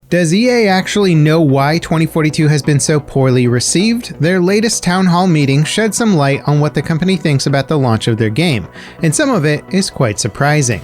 Does EA actually know why 2042 has been so poorly received? Their latest town hall meeting shed some light on what the company thinks about the launch of their game, and some of it is quite surprising.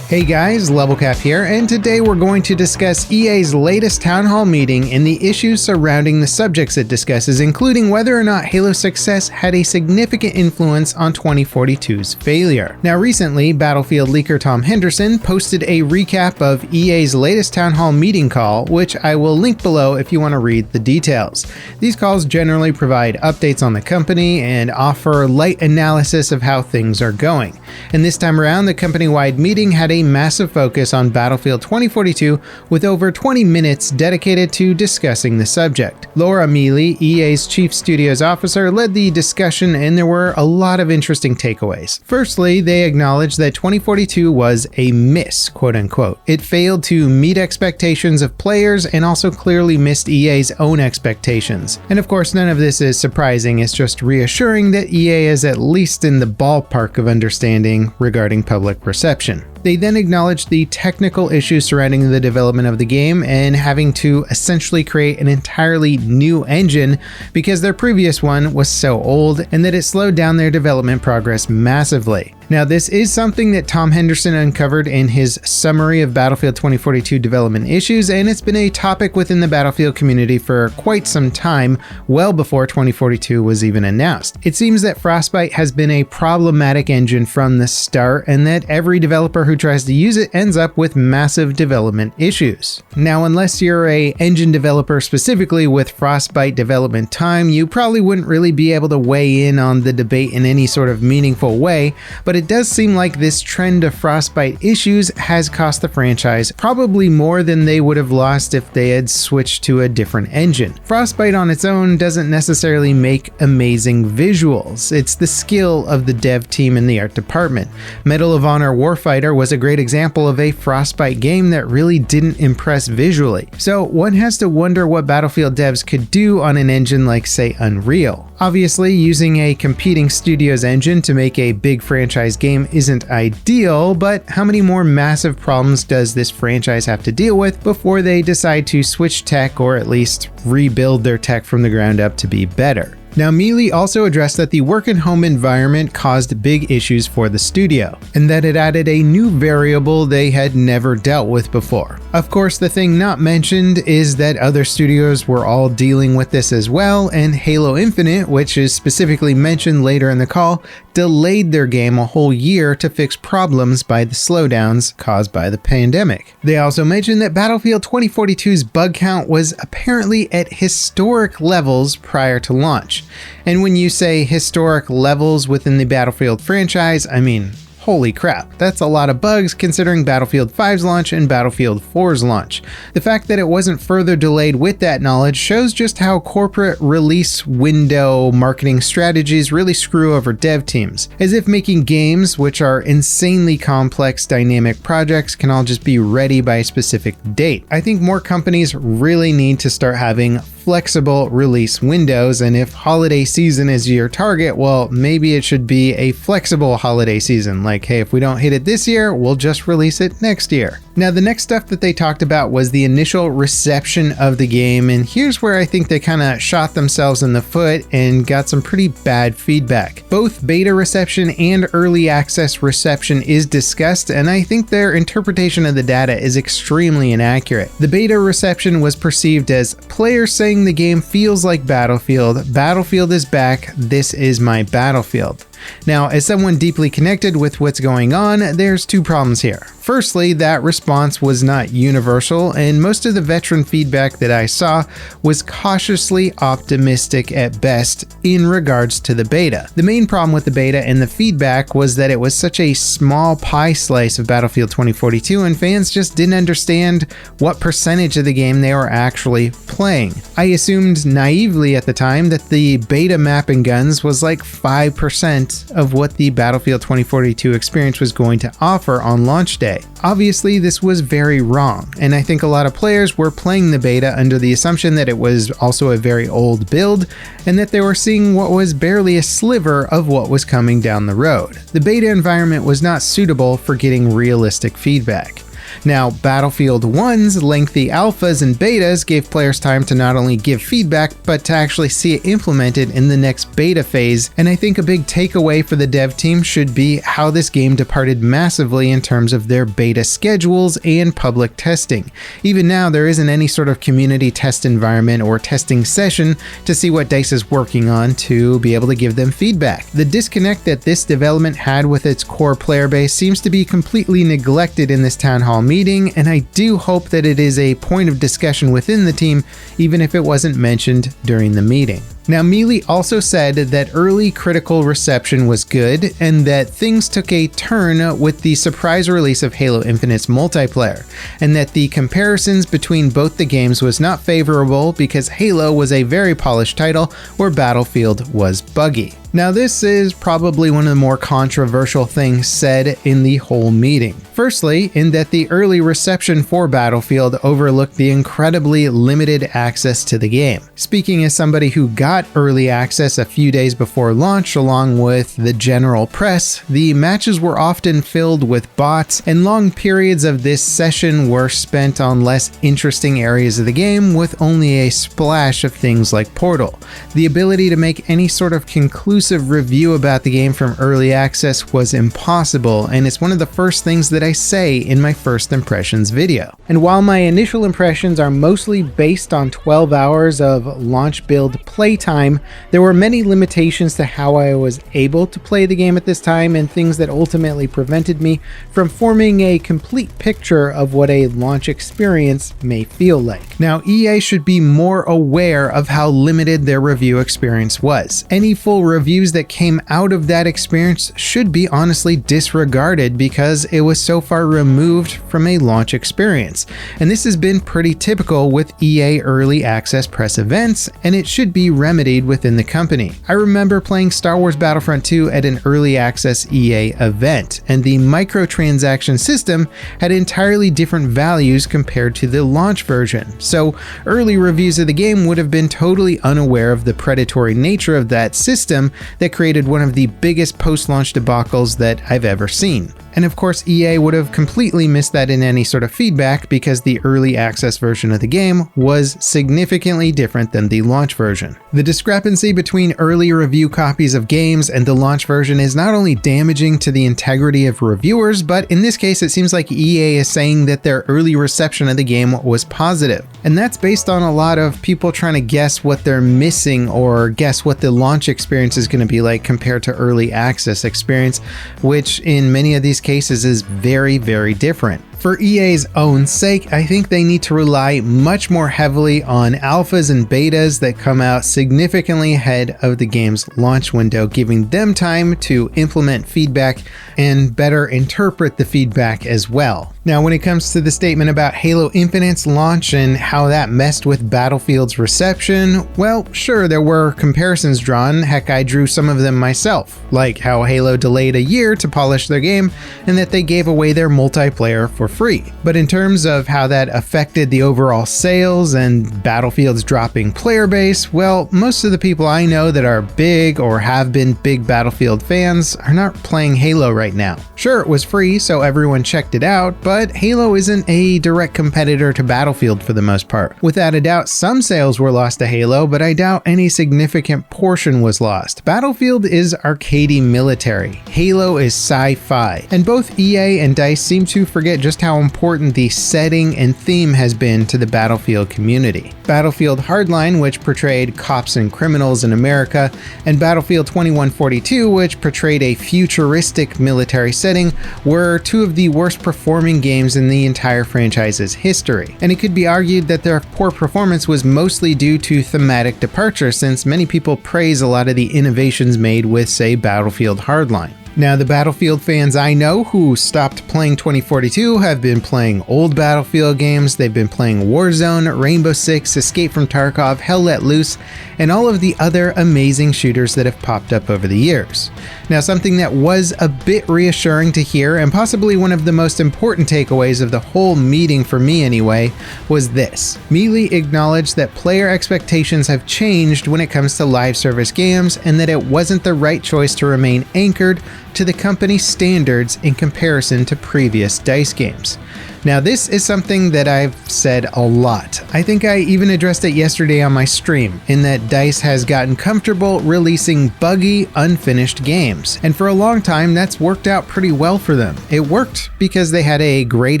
Hey guys, LevelCap here, and today we're going to discuss EA's latest town hall meeting and the issues surrounding the subjects it discusses, including whether or not Halo's success had a significant influence on 2042's failure. Now recently, Battlefield leaker Tom Henderson posted a recap of EA's latest town hall meeting call, which I will link below if you want to read the details. These calls generally provide updates on the company and offer light analysis of how things are going. And this time around, the company-wide meeting had a massive focus on Battlefield 2042 with over 20 minutes dedicated to discussing the subject. Laura Mealy, EA's Chief Studios Officer, led the discussion, and there were a lot of interesting takeaways. Firstly, they acknowledged that 2042 was a miss, quote-unquote. It failed to meet expectations of players and also clearly missed EA's own expectations. And of course, none of this is surprising, it's just reassuring that EA is at least in the ballpark of understanding regarding public reception. They then acknowledged the technical issues surrounding the development of the game and having to essentially create an entirely new engine because their previous one was so old, and that it slowed down their development progress massively. Now, this is something that Tom Henderson uncovered in his summary of Battlefield 2042 development issues, and it's been a topic within the Battlefield community for quite some time, well before 2042 was even announced. It seems that Frostbite has been a problematic engine from the start, and that every developer who tries to use it ends up with massive development issues. Now, unless you're an engine developer specifically with Frostbite development time, you probably wouldn't really be able to weigh in on the debate in any sort of meaningful way, but it does seem like this trend of Frostbite issues has cost the franchise probably more than they would have lost if they had switched to a different engine. Frostbite on its own doesn't necessarily make amazing visuals. It's the skill of the dev team in the art department. Medal of Honor Warfighter was a great example of a Frostbite game that really didn't impress visually. So one has to wonder what Battlefield devs could do on an engine like, say, Unreal. Obviously, using a competing studio's engine to make a big franchise game isn't ideal, but how many more massive problems does this franchise have to deal with before they decide to switch tech or at least rebuild their tech from the ground up to be better? Now, Mealy also addressed that the work and home environment caused big issues for the studio, and that it added a new variable they had never dealt with before. Of course, the thing not mentioned is that other studios were all dealing with this as well, and Halo Infinite, which is specifically mentioned later in the call, delayed their game a whole year to fix problems by the slowdowns caused by the pandemic. They also mentioned that Battlefield 2042's bug count was apparently at historic levels prior to launch. And when you say historic levels within the Battlefield franchise, I mean, holy crap, that's a lot of bugs considering Battlefield 5's launch and Battlefield 4's launch. The fact that it wasn't further delayed with that knowledge shows just how corporate release window marketing strategies really screw over dev teams, as if making games, which are insanely complex dynamic projects, can all just be ready by a specific date. I think more companies really need to start having flexible release windows, and if holiday season is your target, well, maybe it should be a flexible holiday season, like, hey, if we don't hit it this year, we'll just release it next year. Now, the next stuff that they talked about was the initial reception of the game, and here's where I think they kind of shot themselves in the foot and got some pretty bad feedback. Both beta reception and early access reception is discussed, and I think their interpretation of the data is extremely inaccurate. The beta reception was perceived as players saying the game feels like Battlefield, Battlefield is back, this is my Battlefield. Now, as someone deeply connected with what's going on, there's two problems here. Firstly, that response was not universal, and most of the veteran feedback that I saw was cautiously optimistic at best in regards to the beta. The main problem with the beta and the feedback was that it was such a small pie slice of Battlefield 2042, and fans just didn't understand what percentage of the game they were actually playing. I assumed naively at the time that the beta map and guns was like 5% of what the Battlefield 2042 experience was going to offer on launch day. Obviously, this was very wrong, and I think a lot of players were playing the beta under the assumption that it was also a very old build, and that they were seeing what was barely a sliver of what was coming down the road. The beta environment was not suitable for getting realistic feedback. Now, Battlefield 1's lengthy alphas and betas gave players time to not only give feedback, but to actually see it implemented in the next beta phase, and I think a big takeaway for the dev team should be how this game departed massively in terms of their beta schedules and public testing. Even now, there isn't any sort of community test environment or testing session to see what DICE is working on to be able to give them feedback. The disconnect that this development had with its core player base seems to be completely neglected in this town hall meeting, and I do hope that it is a point of discussion within the team, even if it wasn't mentioned during the meeting. Now, Mealy also said that early critical reception was good and that things took a turn with the surprise release of Halo Infinite's multiplayer, and that the comparisons between both the games was not favorable because Halo was a very polished title where Battlefield was buggy. Now, this is probably one of the more controversial things said in the whole meeting. Firstly, in that the early reception for Battlefield overlooked the incredibly limited access to the game. Speaking as somebody who got early access a few days before launch along with the general press, the matches were often filled with bots, and long periods of this session were spent on less interesting areas of the game with only a splash of things like Portal. The ability to make any sort of conclusive review about the game from early access was impossible, and it's one of the first things that I say in my first impressions video. And while my initial impressions are mostly based on 12 hours of launch build playtime, there were many limitations to how I was able to play the game at this time and things that ultimately prevented me from forming a complete picture of what a launch experience may feel like. Now, EA should be more aware of how limited their review experience was. Any full reviews that came out of that experience should be honestly disregarded because it was so far removed from a launch experience. And this has been pretty typical with EA early access press events, and it should be remedied within the company. I remember playing Star Wars Battlefront 2 at an early access EA event, and the microtransaction system had entirely different values compared to the launch version. So early reviews of the game would have been totally unaware of the predatory nature of that system that created one of the biggest post-launch debacles that I've ever seen. And of course, EA would have completely missed that in any sort of feedback because the early access version of the game was significantly different than the launch version. The discrepancy between early review copies of games and the launch version is not only damaging to the integrity of reviewers, but in this case, it seems like EA is saying that their early reception of the game was positive. And that's based on a lot of people trying to guess what they're missing or guess what the launch experience is going to be like compared to early access experience, which in many of these cases is very, very different. For EA's own sake, I think they need to rely much more heavily on alphas and betas that come out significantly ahead of the game's launch window, giving them time to implement feedback and better interpret the feedback as well. Now, when it comes to the statement about Halo Infinite's launch and how that messed with Battlefield's reception, well, sure, there were comparisons drawn. Heck, I drew some of them myself, like how Halo delayed a year to polish their game and that they gave away their multiplayer for free. But in terms of how that affected the overall sales and Battlefield's dropping player base, well, most of the people I know that are big or have been big Battlefield fans are not playing Halo right now. Sure, it was free, so everyone checked it out, but Halo isn't a direct competitor to Battlefield for the most part. Without a doubt, some sales were lost to Halo, but I doubt any significant portion was lost. Battlefield is arcadey military. Halo is sci-fi. And both EA and DICE seem to forget just how important the setting and theme has been to the Battlefield community. Battlefield Hardline, which portrayed cops and criminals in America, and Battlefield 2142, which portrayed a futuristic military setting, were two of the worst performing games in the entire franchise's history. And it could be argued that their poor performance was mostly due to thematic departure, since many people praise a lot of the innovations made with, say, Battlefield Hardline. Now, the Battlefield fans I know who stopped playing 2042 have been playing old Battlefield games. They've been playing Warzone, Rainbow Six, Escape from Tarkov, Hell Let Loose, and all of the other amazing shooters that have popped up over the years. Now, something that was a bit reassuring to hear, and possibly one of the most important takeaways of the whole meeting for me anyway, was this. Mealy acknowledged that player expectations have changed when it comes to live service games, and that it wasn't the right choice to remain anchored to the company's standards in comparison to previous DICE games. Now, this is something that I've said a lot. I think I even addressed it yesterday on my stream, in that DICE has gotten comfortable releasing buggy, unfinished games. And for a long time, that's worked out pretty well for them. It worked because they had a great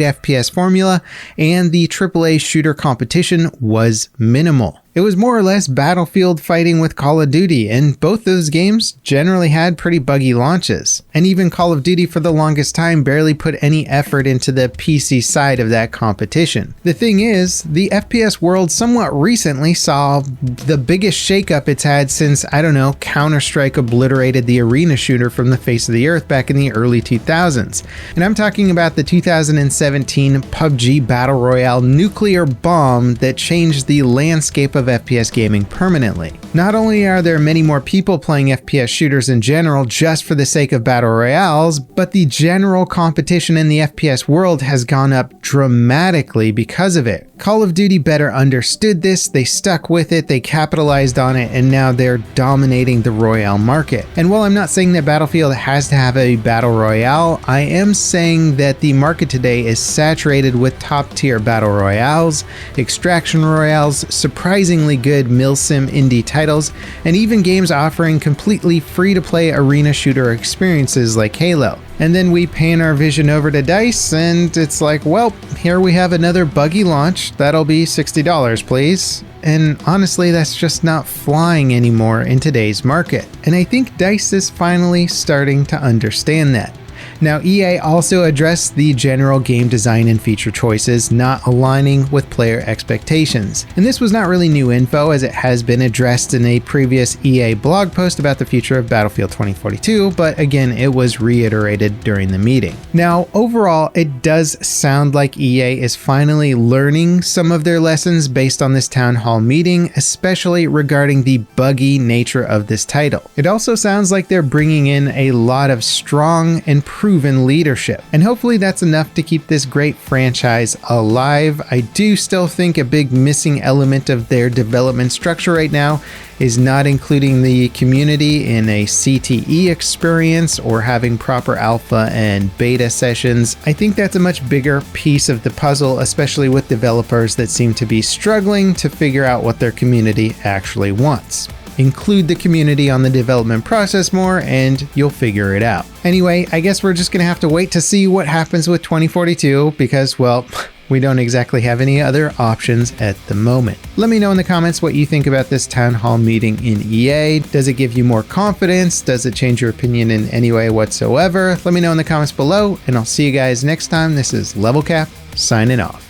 FPS formula, and the AAA shooter competition was minimal. It was more or less Battlefield fighting with Call of Duty, and both those games generally had pretty buggy launches. And even Call of Duty for the longest time barely put any effort into the PC side of that competition. The thing is, the FPS world somewhat recently saw the biggest shakeup it's had since, Counter-Strike obliterated the arena shooter from the face of the earth back in the early 2000s. And I'm talking about the 2017 PUBG Battle Royale nuclear bomb that changed the landscape of FPS gaming permanently. Not only are there many more people playing FPS shooters in general just for the sake of battle royales, but the general competition in the FPS world has gone up dramatically because of it. Call of Duty better understood this, they stuck with it, they capitalized on it, and now they're dominating the royale market. And while I'm not saying that Battlefield has to have a battle royale, I am saying that the market today is saturated with top-tier battle royales, extraction royales, surprisingly good milsim indie titles, and even games offering completely free-to-play arena shooter experiences like Halo. And then we pan our vision over to DICE, and it's like, well, here we have another buggy launch. That'll be $60, please. And honestly, that's just not flying anymore in today's market. And I think DICE is finally starting to understand that. Now, EA also addressed the general game design and feature choices not aligning with player expectations. And this was not really new info, as it has been addressed in a previous EA blog post about the future of Battlefield 2042, but again, it was reiterated during the meeting. Now, overall, it does sound like EA is finally learning some of their lessons based on this town hall meeting, especially regarding the buggy nature of this title. It also sounds like they're bringing in a lot of strong and proven leadership, and hopefully that's enough to keep this great franchise alive. I do still think a big missing element of their development structure right now is not including the community in a CTE experience or having proper alpha and beta sessions. I think that's a much bigger piece of the puzzle, especially with developers that seem to be struggling to figure out what their community actually wants. Include the community on the development process more, and you'll figure it out. Anyway, I guess we're just gonna have to wait to see what happens with 2042 because, well, we don't exactly have any other options at the moment. Let me know in the comments what you think about this town hall meeting in EA. Does it give you more confidence? Does it change your opinion in any way whatsoever? Let me know in the comments below, and I'll see you guys next time. This is Level Cap, signing off.